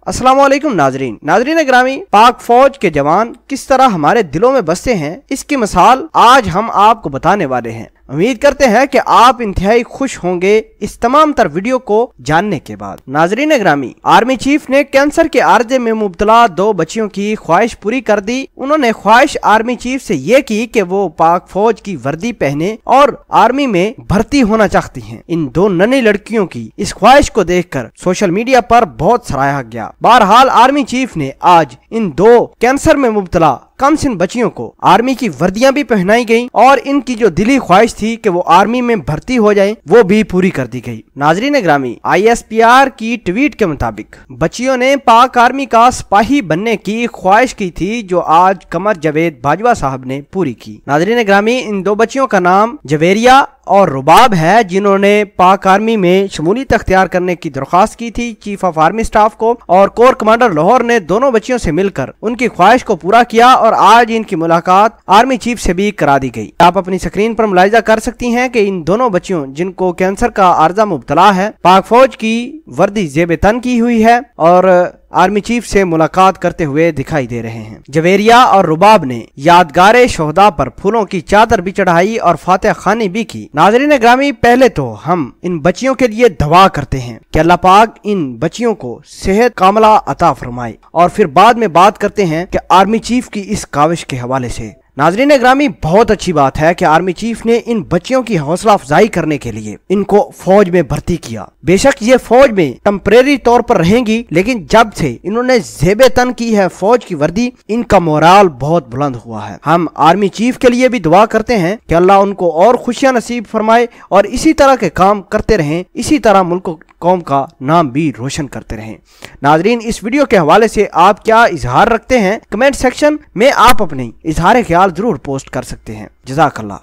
अस्सलाम वालेकुम नाजरीन ग्रामी, पाक फौज के जवान किस तरह हमारे दिलों में बसते हैं, इसकी मिसाल आज हम आपको बताने वाले हैं। उम्मीद करते हैं कि आप इंतहाई खुश होंगे इस तमाम तर वीडियो को जानने के बाद। नाजरीन ग्रामी, आर्मी चीफ ने कैंसर के आर्जे में मुब्तला 2 बच्चियों की ख्वाहिश पूरी कर दी। उन्होंने ख्वाहिश आर्मी चीफ से ये की कि वो पाक फौज की वर्दी पहने और आर्मी में भर्ती होना चाहती हैं। इन 2 नन्ही लड़कियों की इस ख्वाहिश को देखकर सोशल मीडिया पर बहुत सराहा गया। बहरहाल आर्मी चीफ ने आज इन 2 कैंसर में मुब्तला कमसिन बच्चियों को आर्मी की वर्दियां भी पहनाई गई और इनकी जो दिली ख्वाहिश थी कि वो आर्मी में भर्ती हो जाएं, वो भी पूरी कर दी गई। नाजरीन ग्रामी, ISPR की ट्वीट के मुताबिक बच्चियों ने पाक आर्मी का सिपाही बनने की ख्वाहिश की थी, जो आज कमर जावेद बाजवा साहब ने पूरी की। नाजरीन ग्रामी, इन 2 बच्चियों का नाम जवेरिया और रुबाब है, जिन्होंने पाक आर्मी में शमूलियत अख्तियार करने की दरख्वास्त की थी चीफ ऑफ आर्मी स्टाफ को, और कोर कमांडर लाहौर ने दोनों बच्चियों से मिलकर उनकी ख्वाहिश को पूरा किया और आज इनकी मुलाकात आर्मी चीफ से भी करा दी गई। आप अपनी स्क्रीन पर मुलाहिजा कर सकती हैं कि इन दोनों बच्चियों जिनको कैंसर का आर्जा मुब्तला है, पाक फौज की वर्दी जेब तन की हुई है और आर्मी चीफ से मुलाकात करते हुए दिखाई दे रहे हैं। जवेरिया और रुबाब ने यादगार शोहदा पर फूलों की चादर भी चढ़ाई और फातिहा खानी भी की। नाज़रीन ग्रामी, पहले तो हम इन बच्चियों के लिए दुआ करते हैं कि अल्लाह पाक इन बच्चियों को सेहत कामला अता फरमाए, और फिर बाद में बात करते हैं कि आर्मी चीफ की इस काविश के हवाले से। नाजरीन ग्रामी, बहुत अच्छी बात है कि आर्मी चीफ ने इन बच्चियों की हौसला अफजाई करने के लिए इनको फौज में भर्ती किया। बेशक ये फौज में टेम्परेरी तौर पर रहेंगी, लेकिन जब से इन्होंने जेबे तन की है फौज की वर्दी, इनका मोराल बहुत बुलंद हुआ है। हम आर्मी चीफ के लिए भी दुआ करते हैं कि अल्लाह उनको और खुशियां नसीब फरमाए और इसी तरह के काम करते रहें, इसी तरह मुल्क कौम का नाम भी रोशन करते रहें। नाजरीन, इस वीडियो के हवाले से आप क्या इजहार रखते हैं? कमेंट सेक्शन में आप अपने इजहार ख्याल जरूर पोस्ट कर सकते हैं। जज़ाकल्लाह।